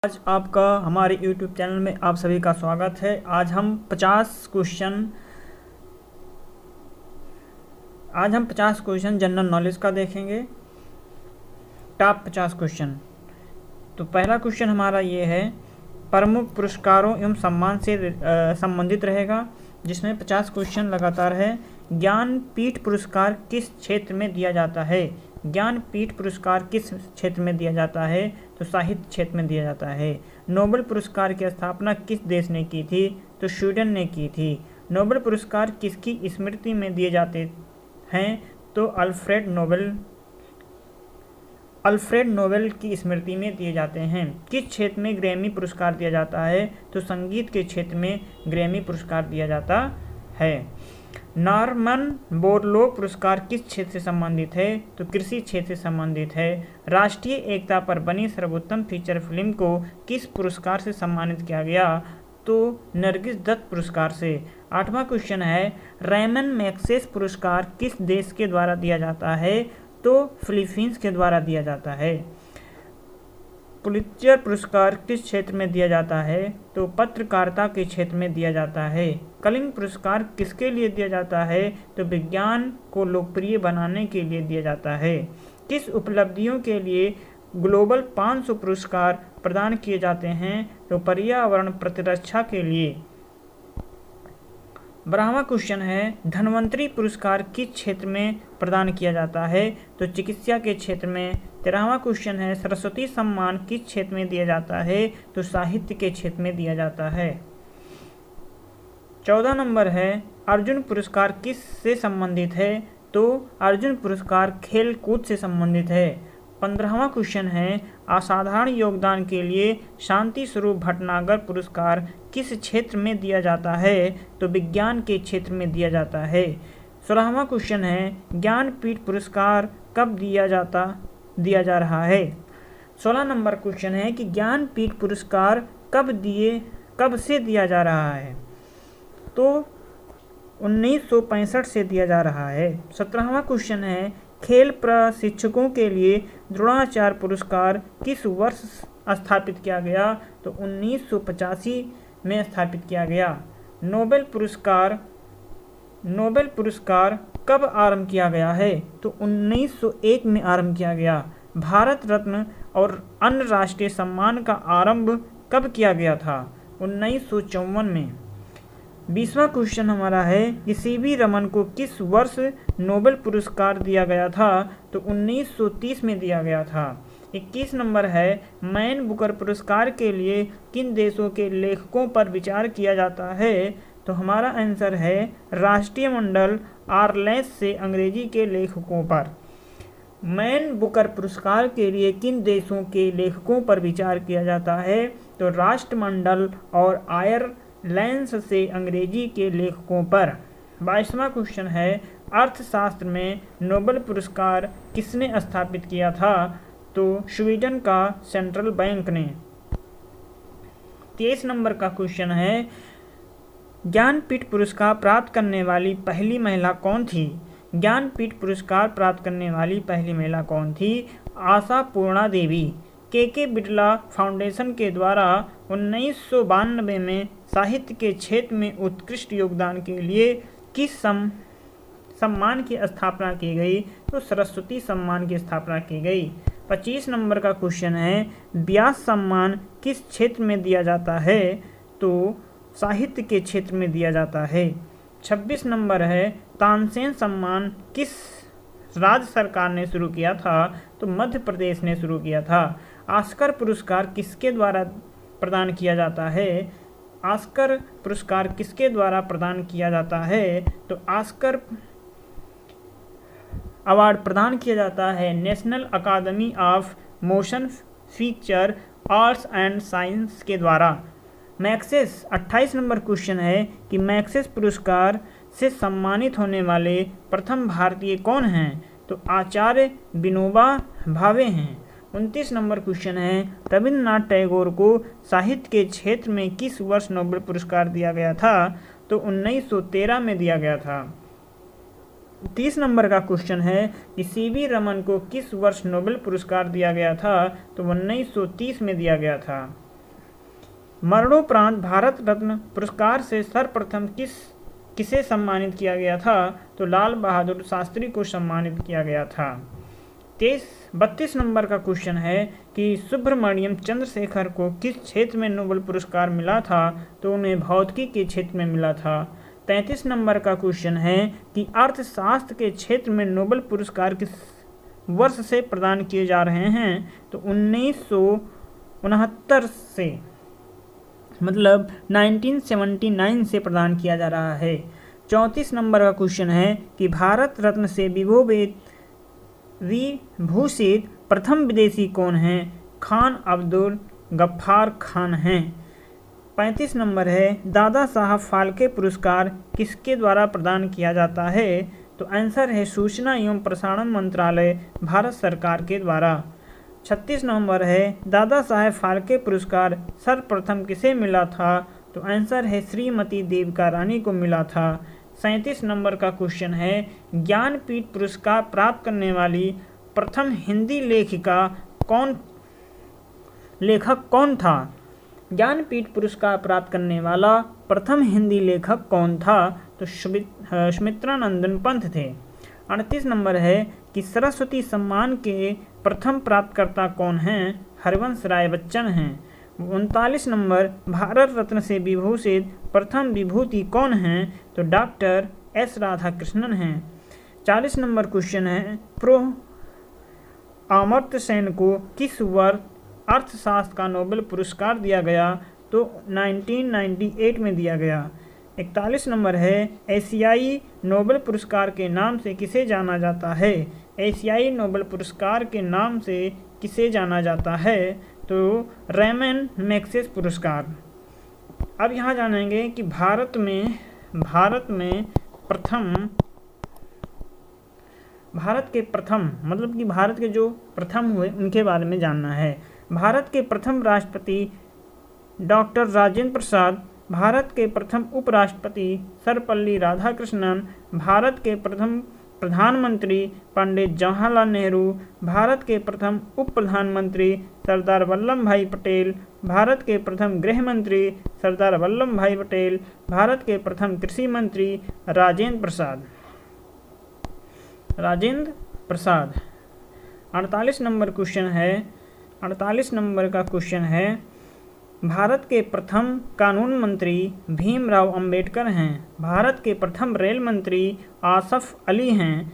आज आपका हमारे YouTube चैनल में आप सभी का स्वागत है। आज हम 50 क्वेश्चन जनरल नॉलेज का देखेंगे। Top 50 question. तो पहला क्वेश्चन हमारा ये है, प्रमुख पुरस्कारों एवं सम्मान से संबंधित रहेगा, जिसमें 50 क्वेश्चन लगातार है। ज्ञानपीठ पुरस्कार किस क्षेत्र में दिया जाता है? ज्ञानपीठ पुरस्कार किस क्षेत्र में दिया जाता है? तो साहित्य क्षेत्र में दिया जाता है। नोबेल पुरस्कार की स्थापना किस देश ने की थी? तो स्वीडन ने की थी। नोबेल पुरस्कार किसकी स्मृति में दिए जाते हैं? तो अल्फ्रेड नोबेल की स्मृति में दिए जाते हैं। किस क्षेत्र में ग्रैमी पुरस्कार दिया जाता है? तो संगीत के क्षेत्र में ग्रैमी पुरस्कार दिया जाता है। नॉर्मन बोरलॉग पुरस्कार किस क्षेत्र से संबंधित है? तो कृषि क्षेत्र से संबंधित है। राष्ट्रीय एकता पर बनी सर्वोत्तम फीचर फिल्म को किस पुरस्कार से सम्मानित किया गया? तो नरगिस दत्त पुरस्कार से। 8वां क्वेश्चन है, रेमन मैग्सेसे पुरस्कार किस देश के द्वारा दिया जाता है? तो फिलीपींस के द्वारा दिया जाता है। पुलित्जर पुरस्कार किस क्षेत्र में दिया जाता है? तो पत्रकारिता के क्षेत्र में दिया जाता है। कलिंग पुरस्कार किसके लिए दिया जाता है? तो विज्ञान को लोकप्रिय बनाने के लिए दिया जाता है। किस उपलब्धियों के लिए ग्लोबल 500 पुरस्कार प्रदान किए जाते हैं? तो पर्यावरण प्रतिरक्षा के लिए। 12वां क्वेश्चन है, धन्वंतरी पुरस्कार किस क्षेत्र में प्रदान किया जाता है? तो चिकित्सा के क्षेत्र में। 13वां क्वेश्चन है, सरस्वती सम्मान किस क्षेत्र में दिया जाता है? तो साहित्य के क्षेत्र में दिया जाता है। 14 नंबर है, अर्जुन पुरस्कार किस से संबंधित है? तो अर्जुन पुरस्कार खेल कूद से संबंधित है। 15वां क्वेश्चन है, असाधारण योगदान के लिए शांति स्वरूप भटनागर पुरस्कार किस क्षेत्र में दिया जाता है? तो विज्ञान के क्षेत्र में दिया जाता है। 16वां क्वेश्चन है, ज्ञानपीठ पुरस्कार कब दिया जा रहा है? 16 नंबर क्वेश्चन है कि ज्ञानपीठ पुरस्कार कब से दिया जा रहा है? तो 1965 से दिया जा रहा है। 17वां क्वेश्चन है, खेल प्रशिक्षकों के लिए द्रोणाचार्य पुरस्कार किस वर्ष स्थापित किया गया? तो 1985 में स्थापित किया गया। नोबेल पुरस्कार कब आरंभ किया गया है? तो 1901 में आरंभ किया गया। भारत रत्न और अन्य राष्ट्रीय सम्मान का आरंभ कब किया गया था? 1954 में। 20वां क्वेश्चन हमारा है कि सीवी रमन को किस वर्ष नोबेल पुरस्कार दिया गया था? तो 1930 में दिया गया था। 21 नंबर है, मैन बुकर पुरस्कार के लिए किन देशों के लेखकों पर विचार किया जाता है? तो हमारा आंसर है राष्ट्रीय मंडल आयरलैंड से अंग्रेजी के लेखकों पर। मैन बुकर पुरस्कार के लिए किन देशों के लेखकों पर विचार किया जाता है? तो राष्ट्रमंडल और आयरलैंड से अंग्रेजी के लेखकों पर। 22वां क्वेश्चन है, अर्थशास्त्र में नोबेल पुरस्कार किसने स्थापित किया था? तो स्वीडन का सेंट्रल बैंक ने। 23 नंबर का क्वेश्चन है, ज्ञानपीठ पुरस्कार प्राप्त करने वाली पहली महिला कौन थी? ज्ञानपीठ पुरस्कार प्राप्त करने वाली पहली महिला कौन थी? आशापूर्णा देवी। के बिड़ला फाउंडेशन के द्वारा 1992 में साहित्य के क्षेत्र में उत्कृष्ट योगदान के लिए किस सम्मान की स्थापना की गई? तो सरस्वती सम्मान की स्थापना की गई। 25 नंबर का क्वेश्चन है, व्यास सम्मान किस क्षेत्र में दिया जाता है? तो साहित्य के क्षेत्र में दिया जाता है। 26 नंबर है, तानसेन सम्मान किस राज्य सरकार ने शुरू किया था? तो मध्य प्रदेश ने शुरू किया था। ऑस्कर पुरस्कार किसके द्वारा प्रदान किया जाता है? ऑस्कर पुरस्कार किसके द्वारा प्रदान किया जाता है? तो ऑस्कर अवार्ड प्रदान किया जाता है national academy of motion picture arts and science के द्वारा। मैग्सेसे 28 नंबर क्वेश्चन है कि मैग्सेसे पुरस्कार से सम्मानित होने वाले प्रथम भारतीय कौन हैं? तो आचार्य विनोबा भावे हैं। 29 नंबर क्वेश्चन है, रविन्द्रनाथ टैगोर को साहित्य के क्षेत्र में किस वर्ष नोबेल पुरस्कार दिया गया था? तो 1913 में दिया गया था। 30 नंबर का क्वेश्चन है कि सीवी रमन को किस वर्ष नोबेल पुरस्कार दिया गया था? तो 1930 में दिया गया था। मरणोपरांत भारत रत्न पुरस्कार से सर्वप्रथम किसे सम्मानित किया गया था? तो लाल बहादुर शास्त्री को सम्मानित किया गया था। 32 नंबर का क्वेश्चन है कि सुब्रमण्यम चंद्रशेखर को किस क्षेत्र में नोबेल पुरस्कार मिला था? तो उन्हें भौतिकी के क्षेत्र में मिला था। 33 नंबर का क्वेश्चन है कि अर्थशास्त्र के क्षेत्र में नोबेल पुरस्कार किस वर्ष से प्रदान किए जा रहे हैं? तो 1969 से, मतलब 1979 से प्रदान किया जा रहा है। 34 नंबर का क्वेश्चन है कि भारत रत्न से विभूषित प्रथम विदेशी कौन हैं? खान अब्दुल गफ्फार खान हैं। 35 नंबर है दादा साहब फाल्के पुरस्कार किसके द्वारा प्रदान किया जाता है? तो आंसर है सूचना एवं प्रसारण मंत्रालय, भारत सरकार के द्वारा। 36 नंबर है दादा साहेब फाल्के पुरस्कार सर्वप्रथम किसे मिला था? तो आंसर है श्रीमती देविका रानी को मिला था। 37 नंबर का क्वेश्चन है ज्ञानपीठ पुरस्कार प्राप्त करने वाली प्रथम हिंदी लेखक कौन था? ज्ञानपीठ पुरस्कार प्राप्त करने वाला प्रथम हिंदी लेखक कौन था? तो सुमित्रानंदन पंत थे। 38 नंबर है कि सरस्वती सम्मान के प्रथम प्राप्तकर्ता कौन हैं? हरिवंश राय बच्चन हैं। 39 नंबर भारत रत्न से विभूषित प्रथम विभूति कौन हैं? तो डॉक्टर एस राधाकृष्णन हैं। 40 नंबर क्वेश्चन है प्रो अमर्त्य सेन को किस वर्ष अर्थशास्त्र का नोबेल पुरस्कार दिया गया? तो 1998 में दिया गया। 41 नंबर है एशियाई नोबेल पुरस्कार के नाम से किसे जाना जाता है? एशियाई नोबेल पुरस्कार के नाम से किसे जाना जाता है? तो रेमन मैग्सेसे पुरस्कार। अब यहाँ जानेंगे कि भारत में भारत के प्रथम मतलब कि भारत के जो प्रथम हुए उनके बारे में जानना है। भारत के प्रथम राष्ट्रपति डॉक्टर राजेंद्र प्रसाद, भारत के प्रथम उपराष्ट्रपति सर्वपल्ली राधाकृष्णन, भारत के प्रथम प्रधानमंत्री पंडित जवाहरलाल नेहरू, भारत के प्रथम उप प्रधानमंत्री सरदार वल्लभ भाई पटेल, भारत के प्रथम गृह मंत्री सरदार वल्लभ भाई पटेल, भारत के प्रथम कृषि मंत्री राजेंद्र प्रसाद। 48 नंबर का क्वेश्चन है भारत के प्रथम कानून मंत्री भीमराव अंबेडकर हैं। भारत के प्रथम रेल मंत्री आसफ अली हैं।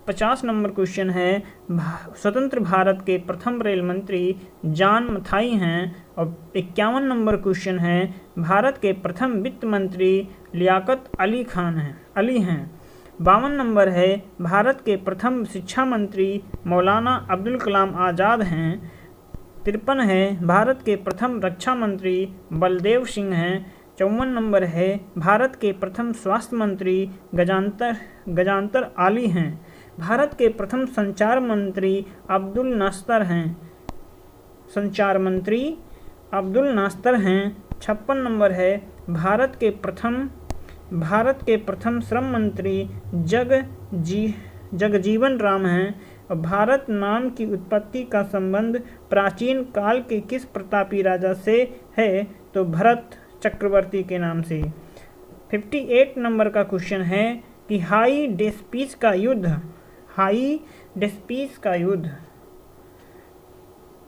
50 नंबर क्वेश्चन है स्वतंत्र भारत के प्रथम रेल मंत्री जॉन मथाई हैं। और 51 नंबर क्वेश्चन है भारत के प्रथम वित्त मंत्री लियाकत अली हैं। 52 नंबर है भारत के प्रथम शिक्षा मंत्री मौलाना अब्दुल कलाम आज़ाद हैं। 53 है भारत के प्रथम रक्षा मंत्री बलदेव सिंह हैं। 54 नंबर है भारत के प्रथम स्वास्थ्य मंत्री गजानतर आली हैं। भारत के प्रथम संचार मंत्री अब्दुल नास्तर हैं। 56 नंबर है भारत के प्रथम श्रम मंत्री जगजीवन राम हैं। भारत नाम की उत्पत्ति का संबंध प्राचीन काल के किस प्रतापी राजा से है? तो भरत चक्रवर्ती के नाम से। 58 नंबर का क्वेश्चन है कि हाई डेस्पीच का युद्ध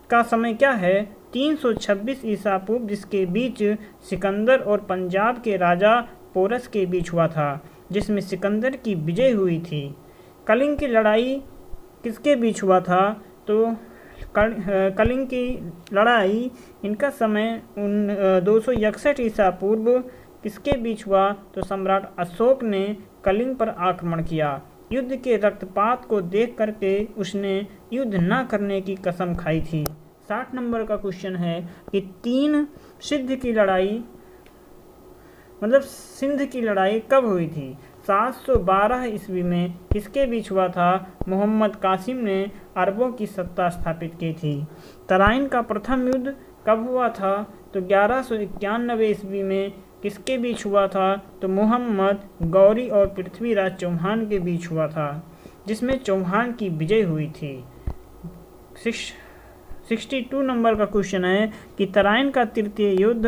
का समय क्या है? 326 ईसा पूर्व, जिसके बीच सिकंदर और पंजाब के राजा पोरस के बीच हुआ था, जिसमें सिकंदर की विजय हुई थी। कलिंग की लड़ाई किसके बीच हुआ था? तो कलिंग की लड़ाई इनका समय 261 ईसा पूर्व किसके बीच हुआ? तो सम्राट अशोक ने कलिंग पर आक्रमण किया। युद्ध के रक्तपात को देख करके उसने युद्ध न करने की कसम खाई थी। 60 नंबर का क्वेश्चन है कि सिंध की लड़ाई कब हुई थी? 712 ईस्वी में किसके बीच हुआ था? मोहम्मद कासिम ने अरबों की सत्ता स्थापित की थी। तराइन का प्रथम युद्ध कब हुआ था? तो 1191 ईस्वी में किसके बीच हुआ था? तो मोहम्मद गौरी और पृथ्वीराज चौहान के बीच हुआ था, जिसमें चौहान की विजय हुई थी। 62 नंबर का क्वेश्चन है कि तराइन का तृतीय युद्ध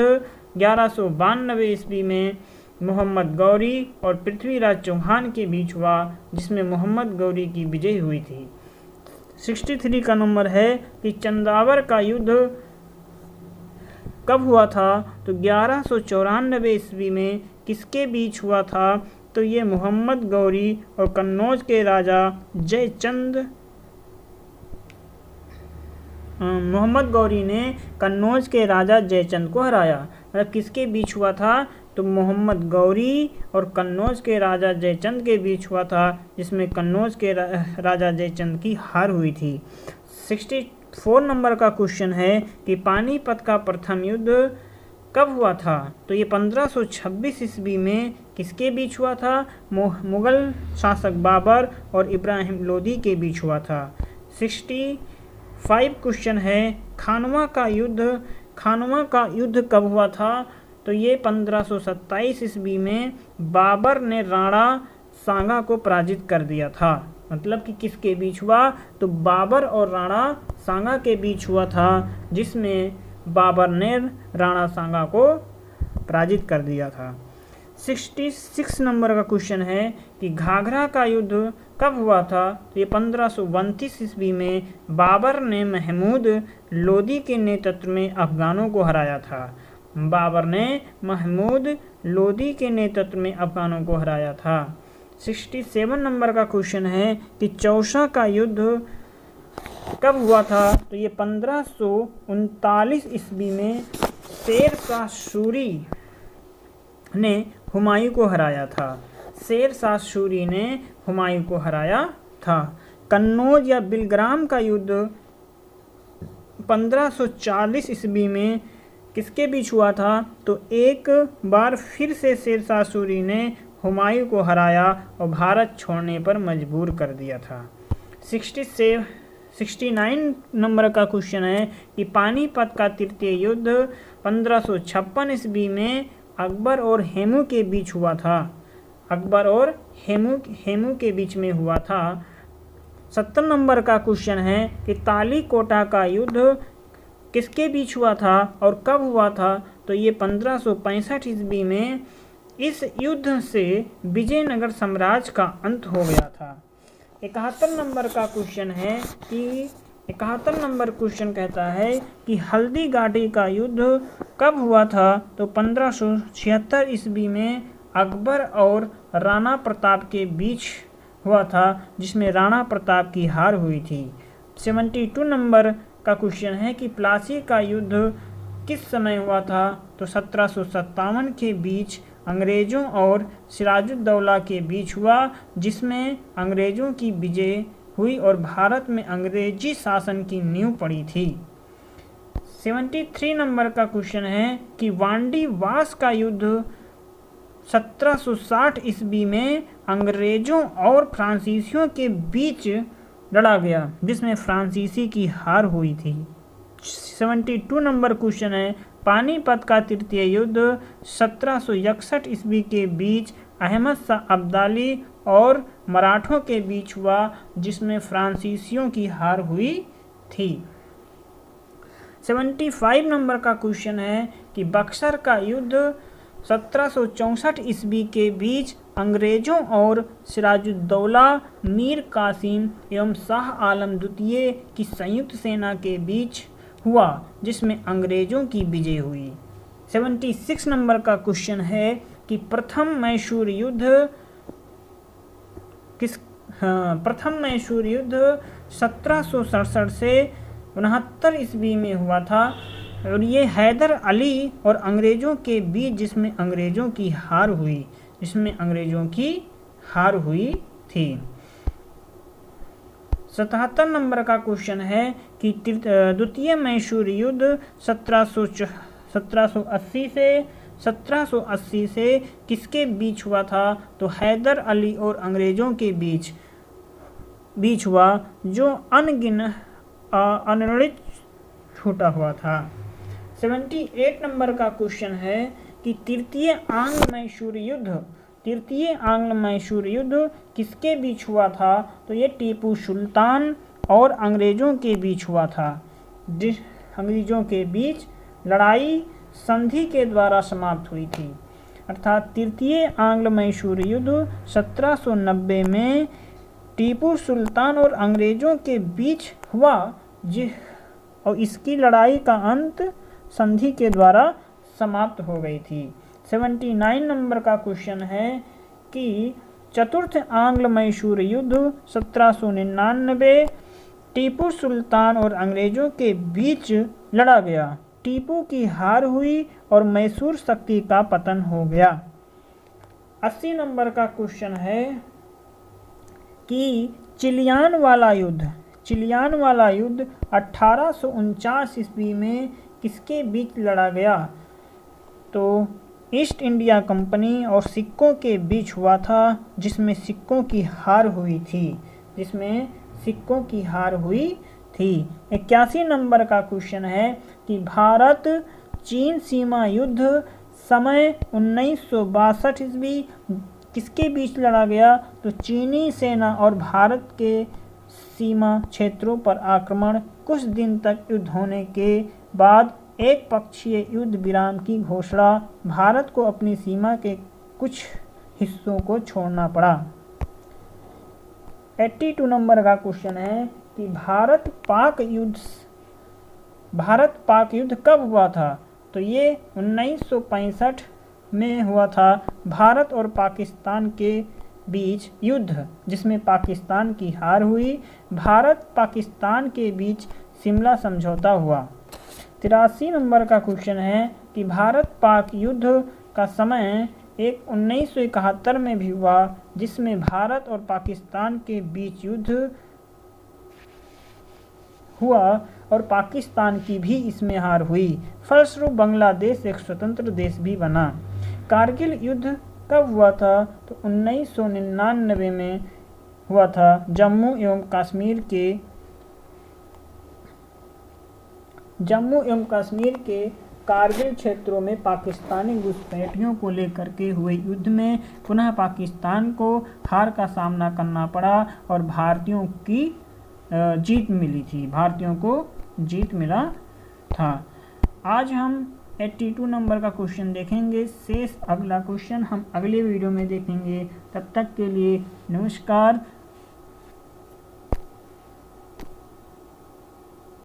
1192 ईस्वी में मोहम्मद गौरी और पृथ्वीराज चौहान के बीच हुआ, जिसमें मोहम्मद गौरी की विजय हुई थी। 63 का नंबर है कि चंदावर का युद्ध कब हुआ था, तो 1194 ईस्वी में किसके बीच हुआ था, तो ये मोहम्मद गौरी और कन्नौज के राजा जयचंद, मोहम्मद गौरी ने कन्नौज के राजा जयचंद को हराया। मतलब किसके बीच हुआ था, तो मोहम्मद गौरी और कन्नौज के राजा जयचंद के बीच हुआ था, जिसमें कन्नौज के राजा जयचंद की हार हुई थी। 64 नंबर का क्वेश्चन है कि पानीपत का प्रथम युद्ध कब हुआ था, तो ये 1526 ईस्वी में किसके बीच हुआ था, मुगल शासक बाबर और इब्राहिम लोदी के बीच हुआ था। 65 क्वेश्चन है खानवा का युद्ध कब हुआ था, तो ये 1527 ईस्वी में बाबर ने राणा सांगा को पराजित कर दिया था। मतलब कि किसके बीच हुआ, तो बाबर और राणा सांगा के बीच हुआ था, जिसमें बाबर ने राणा सांगा को पराजित कर दिया था। 66 नंबर का क्वेश्चन है कि घाघरा का युद्ध कब हुआ था, तो ये 1529 ईस्वी में बाबर ने महमूद लोदी के नेतृत्व में अफगानों को हराया था। बाबर ने महमूद लोदी के नेतृत्व में अफगानों को हराया था। 67 नंबर का क्वेश्चन है कि चौसा का युद्ध कब हुआ था, तो ये 1539 ईस्वी में शेर शाह सूरी ने हुमायूं को हराया था। शेर शाह सूरी ने हुमायूं को हराया था। कन्नौज या बिलग्राम का युद्ध 1540 ईस्वी में किसके बीच हुआ था, तो एक बार फिर से शेर शाह सूरी ने हुमायूं को हराया और भारत छोड़ने पर मजबूर कर दिया था। 69 नंबर का क्वेश्चन है कि पानीपत का तृतीय युद्ध 1556 ईस्वी में अकबर और हेमू के बीच हुआ था। अकबर और हेमू के बीच में हुआ था। 70 नंबर का क्वेश्चन है कि तालीकोटा का युद्ध किसके बीच हुआ था और कब हुआ था, तो ये 1565 ईस्वी में। इस युद्ध से विजयनगर साम्राज्य का अंत हो गया था। 71 नंबर का क्वेश्चन है कि 71 नंबर क्वेश्चन कहता है कि हल्दी घाटी का युद्ध कब हुआ था, तो 1576 ईस्वी में अकबर और राणा प्रताप के बीच हुआ था, जिसमें राणा प्रताप की हार हुई थी। 72 नंबर का क्वेश्चन है कि प्लासी का युद्ध किस समय हुआ था, तो 1757 के बीच अंग्रेजों और सिराजुद्दौला के बीच हुआ, जिसमें अंग्रेजों की विजय हुई और भारत में अंग्रेजी शासन की नींव पड़ी थी। 73 नंबर का क्वेश्चन है कि वांडी वास का युद्ध 1760 ईस्वी में अंग्रेजों और फ्रांसीसियों के बीच लड़ा गया, जिसमें फ्रांसीसी की हार हुई थी। 72 नंबर क्वेश्चन है पानीपत का तृतीय युद्ध 1761 ईस्वी के बीच अहमद शाह अब्दाली और मराठों के बीच हुआ, जिसमें फ्रांसीसियों की हार हुई थी। 75 नंबर का क्वेश्चन है कि बक्सर का युद्ध 1764 ईस्वी के बीच अंग्रेजों और सिराजुद्दौला, मीर कासिम एवं शाह आलम द्वितीय की संयुक्त सेना के बीच हुआ, जिसमें अंग्रेजों की विजय हुई। 76 नंबर का क्वेश्चन है कि प्रथम मैसूर युद्ध 1767 से 69 ईस्वी में हुआ था और ये हैदर अली और अंग्रेजों के बीच, जिसमें अंग्रेजों की हार हुई थी। 77 नंबर का क्वेश्चन है कि द्वितीय मैसूर युद्ध 1780 से किसके बीच हुआ था, तो हैदर अली और अंग्रेजों के बीच हुआ, जो अनगिनत छूटा हुआ था। 78 नंबर का क्वेश्चन है कि तृतीय आंग्ल मैसूर युद्ध किसके बीच हुआ था, तो ये टीपू सुल्तान और अंग्रेजों के बीच हुआ था। अंग्रेजों के बीच लड़ाई संधि के द्वारा समाप्त हुई थी। अर्थात तृतीय आंग्ल मैसूर युद्ध 1790 में टीपू सुल्तान और अंग्रेजों के बीच हुआ, और इसकी लड़ाई का अंत संधि के द्वारा समाप्त हो गई थी। 79 नंबर का क्वेश्चन है कि चतुर्थ आंग्ल मैसूर युद्ध 1799 टीपू सुल्तान और अंग्रेजों के बीच लड़ा गया। टीपू की हार हुई और मैसूर शक्ति का पतन हो गया। 80 नंबर का क्वेश्चन है कि चिलियान वाला युद्ध 1849 ईस्वी में किसके बीच लड़ा गया? तो ईस्ट इंडिया कंपनी और सिक्कों के बीच हुआ था, जिसमें सिक्कों की हार हुई थी। 81 नंबर का क्वेश्चन है कि भारत चीन सीमा युद्ध समय 1962 ईस्वी किसके बीच लड़ा गया? तो चीनी सेना और भारत के सीमा क्षेत्रों पर आक्रमण, कुछ दिन तक युद्ध होने के बाद एक पक्षीय युद्ध विराम की घोषणा, भारत को अपनी सीमा के कुछ हिस्सों को छोड़ना पड़ा। 82 नंबर का क्वेश्चन है कि भारत पाक युद्ध कब हुआ था? तो ये 1965 में हुआ था। भारत और पाकिस्तान के बीच युद्ध, जिसमें पाकिस्तान की हार हुई। भारत पाकिस्तान के बीच शिमला समझौता हुआ। 83 नंबर का क्वेश्चन है कि भारत पाक युद्ध का समय 1971 में भी हुआ, जिसमें भारत और पाकिस्तान के बीच युद्ध हुआ और पाकिस्तान की भी इसमें हार हुई। फलस्वरूप बांग्लादेश एक स्वतंत्र देश भी बना। कारगिल युद्ध कब हुआ था? तो 1999 में हुआ था। जम्मू एवं कश्मीर के कारगिल क्षेत्रों में पाकिस्तानी घुसपैठियों को लेकर के हुए युद्ध में पुनः पाकिस्तान को हार का सामना करना पड़ा और भारतीयों को जीत मिला था। आज हम 82 नंबर का क्वेश्चन देखेंगे। शेष अगला क्वेश्चन हम अगले वीडियो में देखेंगे। तब तक के लिए नमस्कार।